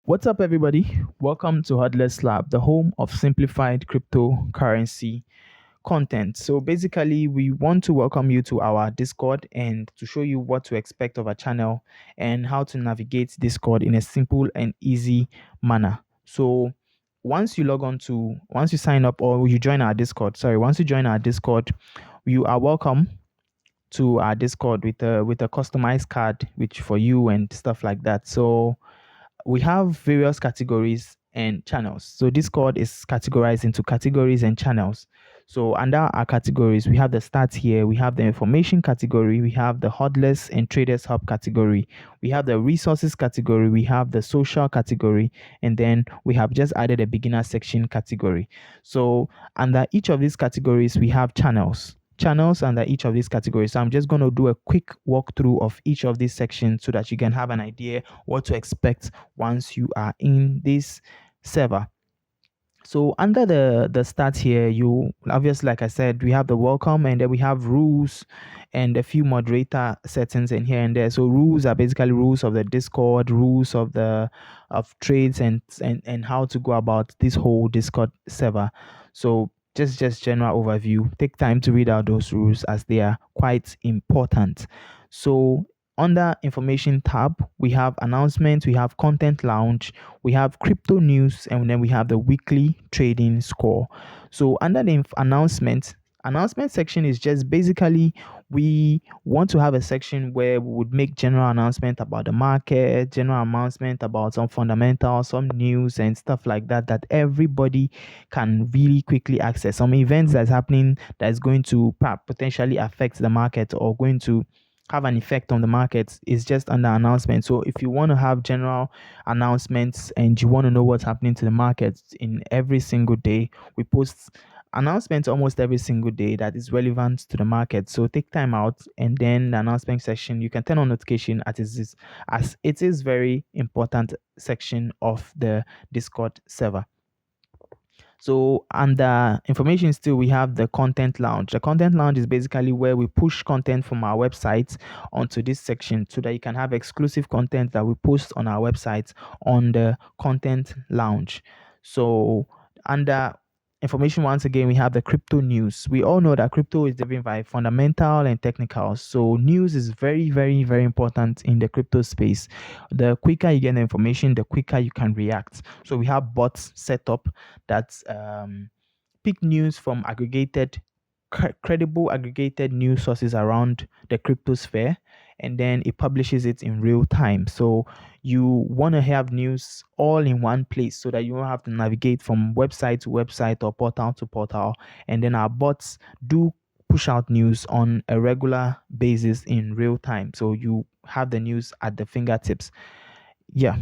What's up, everybody? Welcome to Hodlers Lab, the home of simplified cryptocurrency content. So, basically, we want to welcome you to our Discord and to show you what to expect of our channel and how to navigate Discord in a simple and easy manner. So, once you sign up or you join our Discord, once you join our Discord, you are welcome to our Discord with a customized card, which for you and stuff like that. So, we have various categories and channels. So Discord is categorized into categories and channels. So under our categories, we have the stats here, we have the information category, we have the Hodlers and Traders Hub category, we have the resources category, we have the social category, and then we have just added a beginner section category. So under each of these categories, we have channels under each of these categories. So I'm just going to do a quick walkthrough of each of these sections so that you can have an idea what to expect once you are in this server. So under the stats here, you obviously, like I said, we have the welcome and then we have rules and a few moderator settings in here and there. So rules are basically rules of the Discord, rules of trades and how to go about this whole Discord server. So just general overview. Take time to read out those rules as they are quite important. So under information tab, we have announcements, we have content launch, we have crypto news, and then we have the weekly trading score. So under the announcement section is just basically we want to have a section where we would make general announcement about the market, general announcement about some fundamentals, some news and stuff like that that everybody can really quickly access. Some events that's happening that is going to potentially affect the market or going to have an effect on the market is just under announcement. So if you want to have general announcements and you want to know what's happening to the market in every single day, we post announcements almost every single day that is relevant to the market. So take time out and then the announcement section, you can turn on notification as it is very important section of the Discord server. So under information still, we have the content lounge. The content lounge is basically where we push content from our website onto this section so that you can have exclusive content that we post on our website on the content lounge. So under information, once again, we have the crypto news. We all know that crypto is driven by fundamental and technical. So news is very, very, very important in the crypto space. The quicker you get the information, the quicker you can react. So we have bots set up that pick news from credible aggregated news sources around the crypto sphere, and then it publishes it in real time. So you want to have news all in one place so that you don't have to navigate from website to website or portal to portal. And then our bots do push out news on a regular basis in real time, so you have the news at the fingertips. Yeah.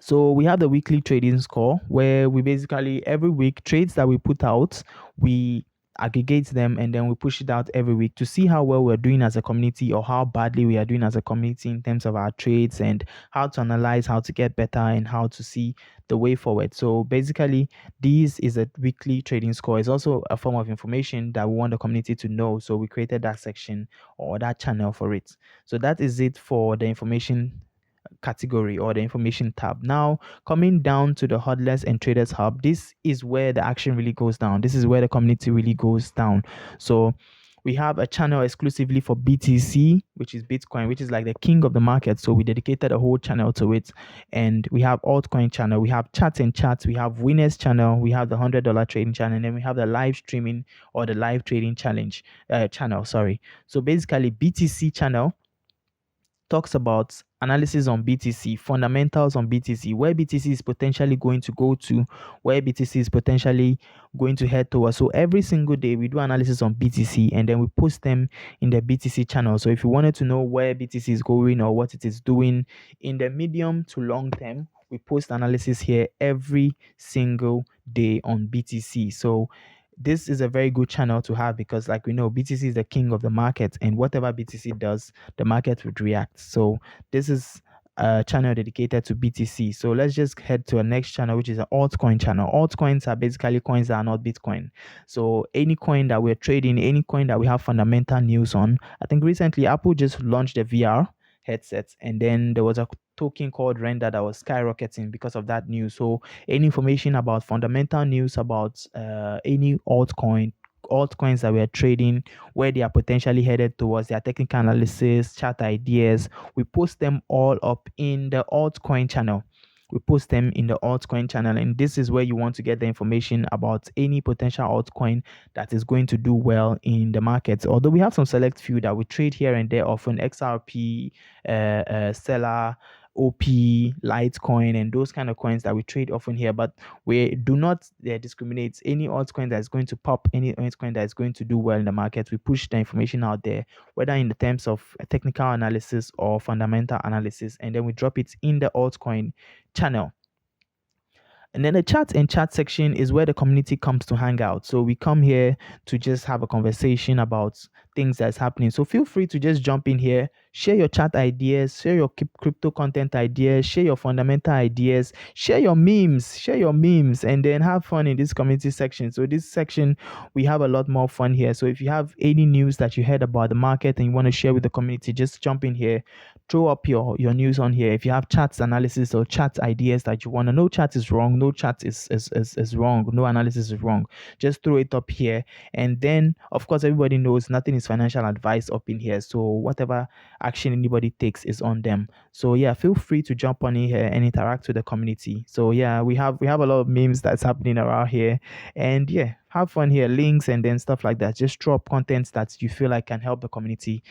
So we have the weekly trading score where we basically every week trades that we put out, we aggregate them and then we push it out every week to see how well we're doing as a community or how badly we are doing as a community in terms of our trades, and how to analyze how to get better and how to see the way forward. So basically this is a weekly trading score. It's also a form of information that we want the community to know. So we created that section or that channel for it. So that is it for the information category or the information tab. Now, coming down to the Hodlers and Traders Hub, this is where the action really goes down. This is where the community really goes down. So we have a channel exclusively for BTC, which is Bitcoin, which is like the king of the market. So we dedicated a whole channel to it. And we have altcoin channel, we have chats and chats, we have winners channel, we have the $100 trading channel, and then we have the live streaming or the live trading channel. Sorry. So basically BTC channel talks about analysis on BTC, fundamentals on BTC, where BTC is potentially going to go to, where BTC is potentially going to head towards. So every single day we do analysis on BTC and then we post them in the BTC channel. So if you wanted to know where BTC is going or what it is doing in the medium to long term, we post analysis here every single day on BTC. So this is a very good channel to have because, like we know, BTC is the king of the market, and whatever BTC does, the market would react. So this is a channel dedicated to BTC. So let's just head to a next channel, which is an altcoin channel. Altcoins are basically coins that are not Bitcoin. So any coin that we're trading, any coin that we have fundamental news on. I think recently Apple just launched a VR headsets. And then there was a token called Render that was skyrocketing because of that news. So any information about fundamental news about any altcoins that we are trading, where they are potentially headed towards, their technical analysis, chart ideas, we post them all up in the altcoin channel. We post them in the altcoin channel, and this is where you want to get the information about any potential altcoin that is going to do well in the markets. Although we have some select few that we trade here and there, often XRP, Stellar, OP, Litecoin, and those kind of coins that we trade often here. But we do not discriminate any altcoin that is going to pop, any altcoin that is going to do well in the market. We push the information out there, whether in the terms of technical analysis or fundamental analysis, and then we drop it in the altcoin channel. And then the chat and chat section is where the community comes to hang out. So we come here to just have a conversation about things that's happening. So feel free to just jump in here, share your chat ideas, share your crypto content ideas, share your fundamental ideas, share your memes, and then have fun in this community section. So this section, we have a lot more fun here. So if you have any news that you heard about the market and you want to share with the community, just jump in here, throw up your news on here. If you have charts analysis or chat ideas that you want to know, chat is wrong, no chat is wrong, no analysis is wrong, just throw it up here. And then of course everybody knows nothing is financial advice up in here, so whatever action anybody takes is on them. So yeah, feel free to jump on in here and interact with the community. So yeah, we have a lot of memes that's happening around here, and yeah, have fun here, links and then stuff like that. Just drop contents that you feel like can help the community.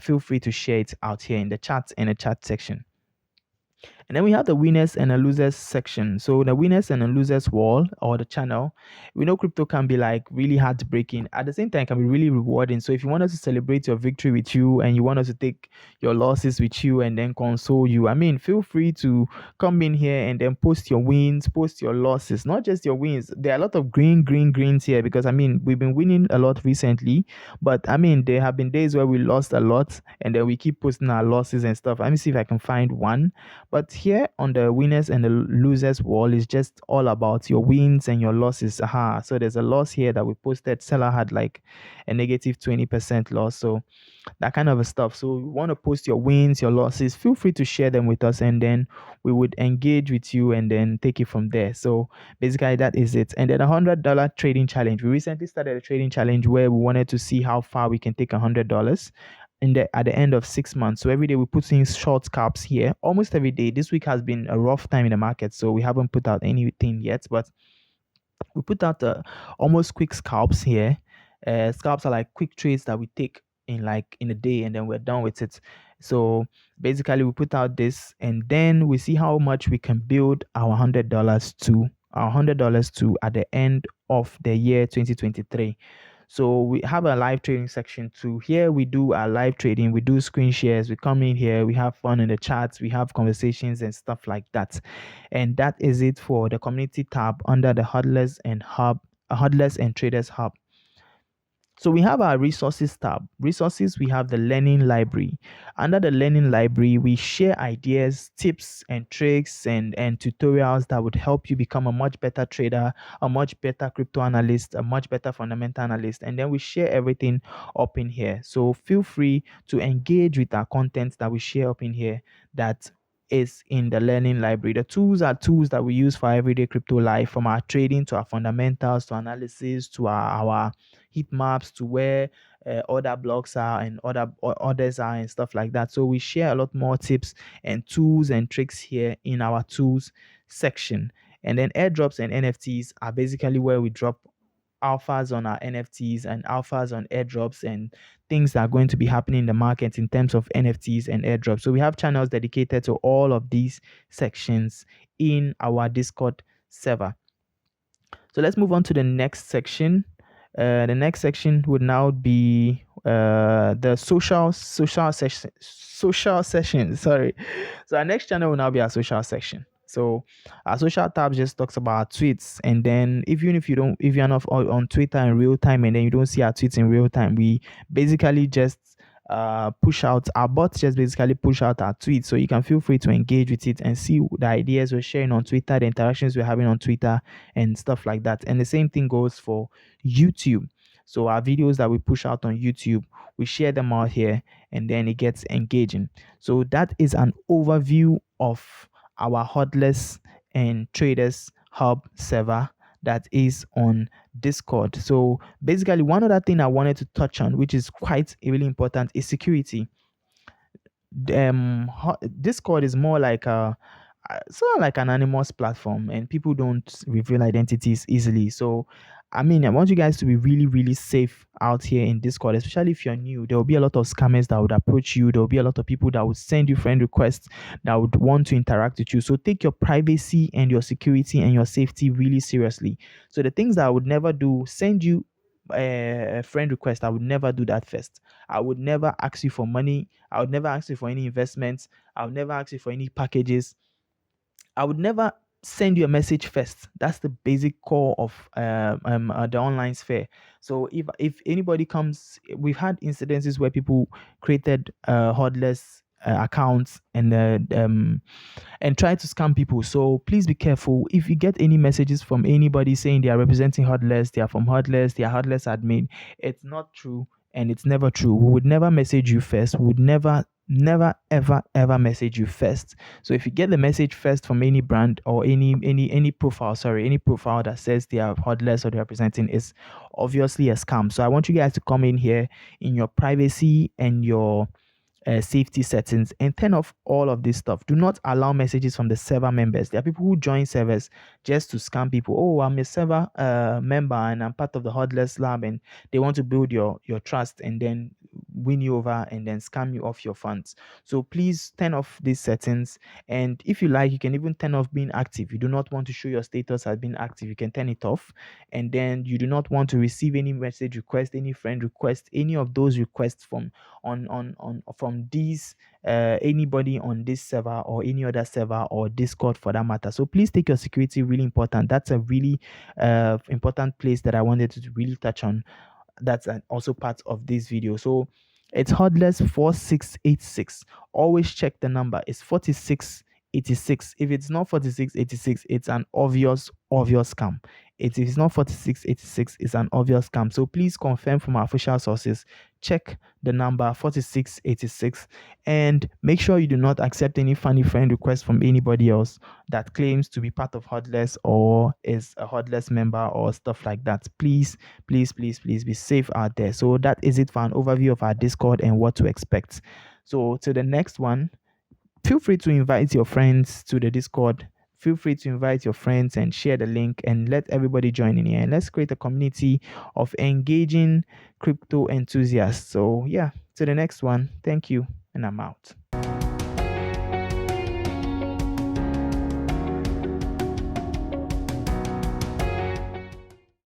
Feel free to share it out here in the chat, in the chat section. And then we have the winners and the losers section. So the winners and the losers wall, or the channel, we know crypto can be like really heartbreaking. At the same time, it can be really rewarding. So if you want us to celebrate your victory with you and you want us to take your losses with you and then console you, I mean, feel free to come in here and then post your wins, post your losses, not just your wins. There are a lot of greens here because I mean, we've been winning a lot recently, but I mean, there have been days where we lost a lot and then we keep posting our losses and stuff. Let me see if I can find one. But here on the winners and the losers wall is just all about your wins and your losses. Aha. So there's a loss here that we posted. Seller had like a negative 20% loss. So that kind of a stuff. So you want to post your wins, your losses, feel free to share them with us and then we would engage with you and then take it from there. So basically that is it. And then $100 trading challenge. We recently started a trading challenge where we wanted to see how far we can take $100 at the end of 6 months. So every day we put in short scalps here, almost every day. This week has been a rough time in the market, so we haven't put out anything yet, but we put out almost quick scalps here. Scalps are like quick trades that we take in a day and then we're done with it. So basically we put out this and then we see how much we can build our $100 to at the end of the year 2023. So we have a live trading section too. Here we do our live trading, we do screen shares, we come in here, we have fun in the chats, we have conversations and stuff like that. And that is it for the community tab under the Hodlers and Traders Hub. So we have our resources tab. Resources, we have the learning library. Under the learning library, we share ideas, tips and tricks and tutorials that would help you become a much better trader, a much better crypto analyst, a much better fundamental analyst. And then we share everything up in here. So feel free to engage with our content that we share up in here that is in the learning library. The tools are tools that we use for everyday crypto life, from our trading to our fundamentals to analysis to our heat maps to where other blocks are and others are and stuff like that. So we share a lot more tips and tools and tricks here in our tools section. And then airdrops and NFTs are basically where we drop alphas on our NFTs and alphas on airdrops and things that are going to be happening in the market in terms of NFTs and airdrops. So we have channels dedicated to all of these sections in our Discord server. So let's move on to the next section. The next section would now be the social session. Sorry. So our next channel will now be our social section. So our social tab just talks about tweets, and then if you're not on Twitter in real time and then you don't see our tweets in real time, we basically just push out our bots, just basically push out our tweets, so you can feel free to engage with it and see the ideas we're sharing on Twitter, the interactions we're having on Twitter and stuff like that. And the same thing goes for YouTube. So our videos that we push out on YouTube, we share them out here and then it gets engaging. So that is an overview of our Hodlers and Traders Hub server that is on Discord. So basically, one other thing I wanted to touch on, which is quite really important, is security. Discord is more like a sort of like an anonymous platform, and people don't reveal identities easily. So I mean, I want you guys to be really really safe out here in Discord, especially if you're new. There will be a lot of scammers that would approach you. There will be a lot of people that would send you friend requests that would want to interact with you. So take your privacy and your security and your safety really seriously. So the things that I would never do, send you a friend request, I would never do that first. I would never ask you for money. I would never ask you for any investments. I would never ask you for any packages. I would never send you a message first. That's the basic core of the online sphere. So if anybody comes, we've had incidences where people created hodless accounts and try to scam people. So please be careful. If you get any messages from anybody saying they are representing Hodlers, they are from Hodlers, they are Hodlers admin, it's not true and it's never true. We would never message you first. We would never ever message you first. So if you get the message first from any brand or any profile, sorry, any profile that says they are Hodlers or they're representing, is obviously a scam. So I want you guys to come in here in your privacy and your safety settings and turn off all of this stuff. Do not allow messages from the server members. There are people who join servers just to scam people. Oh, I'm a server member and I'm part of the Hodless Lab, and they want to build your trust and then win you over and then scam you off your funds. So please turn off these settings. And if you like, you can even turn off being active. You do not want to show your status as being active, you can turn it off. And then you do not want to receive any message request, any friend request, any of those requests from from these anybody on this server or any other server or Discord for that matter. So please take your security really important. That's a really important place that I wanted to really touch on. That's also part of this video. So it's Hodless 4686. Always check the number. It's 4686. If it's not 4686, it's an obvious scam. If it's not 4686, it's an obvious scam. So please confirm from our official sources. Check the number 4686 and make sure you do not accept any funny friend requests from anybody else that claims to be part of Hodless or is a Hodless member or stuff like that. Please be safe out there. So that is it for an overview of our Discord and what to expect. So to the next one, feel free to invite your friends to the Discord. Feel free to invite your friends and share the link and let everybody join in here. And let's create a community of engaging crypto enthusiasts. So, yeah, to the next one. Thank you. And I'm out.